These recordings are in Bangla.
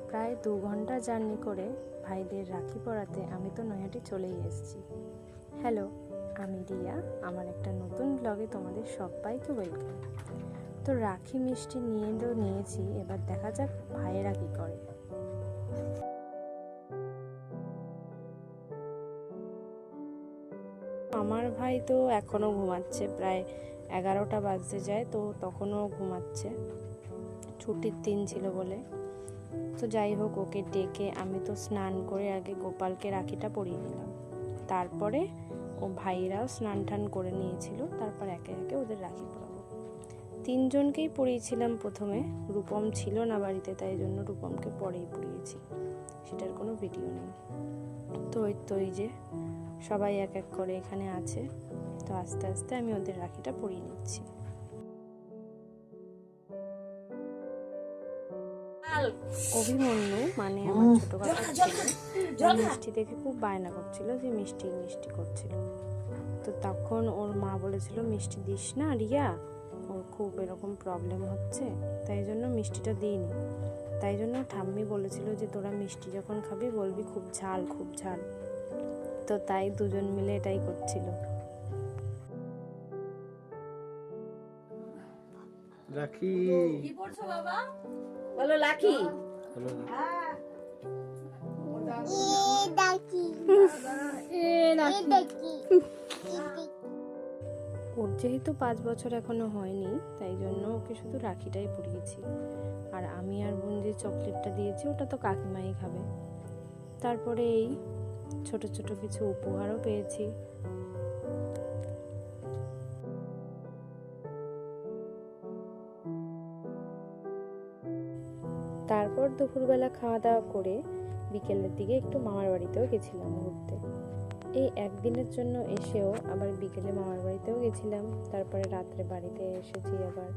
প্রায় 2 ঘন্টা জার্নি করে ভাইদের রাখি পরাতে আমি তো নৈহাটি চলেই এসেছি। হ্যালো, আমি রিয়া। আমার একটা নতুন ব্লগে তোমাদের সবাইকে ওয়েলকাম। তো রাখি মিষ্টি নিয়েছি, এবার দেখা যাক ভাইয়েরা কী করে। আমার ভাই তো এখনও ঘুমাচ্ছে, প্রায় 11টা বাজতে যায়, তো তখনও ঘুমাচ্ছে, ছুটির দিন ছিল বলে। তো যাই হোক, ওকে ডেকে আমি তো স্নান করে আগে গোপালকে রাখিটা পরিয়ে নিলাম। তারপরে ও ভাইরাও স্নান টান করে নিয়েছিল, তারপর একে একে ওদের রাখি পরাবো। 3 জনকেই পরিয়েছিলাম প্রথমে। রূপম ছিল না বাড়িতে, তাই জন্য রূপমকে পরেই পরিয়েছি, সেটার কোনো ভিডিও নেই। তো এই যে সবাই এক এক করে এখানে আছে, তো আস্তে আস্তে আমি ওদের রাখিটা পরিয়ে নিচ্ছি। অভিমন্যু মানে আমার ছোট কাকা ছিল, মিষ্টি দেখে খুব বায়না করছিল যে মিষ্টি মিষ্টি করছিল। তো তখন ওর মা বলেছিল মিষ্টি দিস না রিয়া, ওর খুব এরকম প্রবলেম হচ্ছে, তাই জন্য মিষ্টিটা দিইনি। তাই জন্য ঠাম্মি বলেছিল যে তোরা মিষ্টি যখন খাবি বলবি খুব ঝাল খুব ঝাল। তো তাই দুজন মিলে এটাই করছিল। রাখি কি পড়ছো বাবা? বলো লাকি। ওর যেহেতু 5 বছর এখনো হয়নি, তাই জন্য ওকে শুধু রাখিটাই পরিয়েছি। আর আমি আর বোন যে চকলেটটা দিয়েছি ওটা তো কাকিমাই খাবে। তারপরে এই ছোট ছোট কিছু উপহারও পেয়েছি। তারপর দুপুরবেলা খাওয়া দাওয়া করে বিকেলের দিকে একটু মামার বাড়িতেও গেছিলাম ঘুরতে। এই একদিনের জন্য এসেও আবার বিকেলে মামার বাড়িতেও গেছিলাম, তারপরে রাত্রে বাড়িতে এসেছি। আবার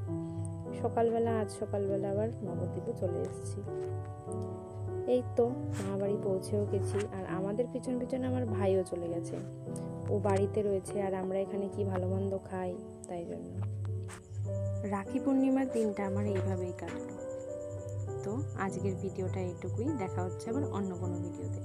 আজ সকালবেলা আবার নবদ্বীপে চলে এসেছি। এই তো মামা বাড়ি পৌঁছেও গেছি, আর আমাদের পিছন পিছনে আমার ভাইও চলে গেছে। ও বাড়িতে রয়েছে আর আমরা এখানে কি ভালো মন্দ খাই, তাই জন্য রাখি পূর্ণিমার দিনটা আমার এইভাবেই কাটলো। তো আজকের ভিডিওটা এইটুকুই, দেখা হচ্ছে আবার অন্য কোনো ভিডিওতে।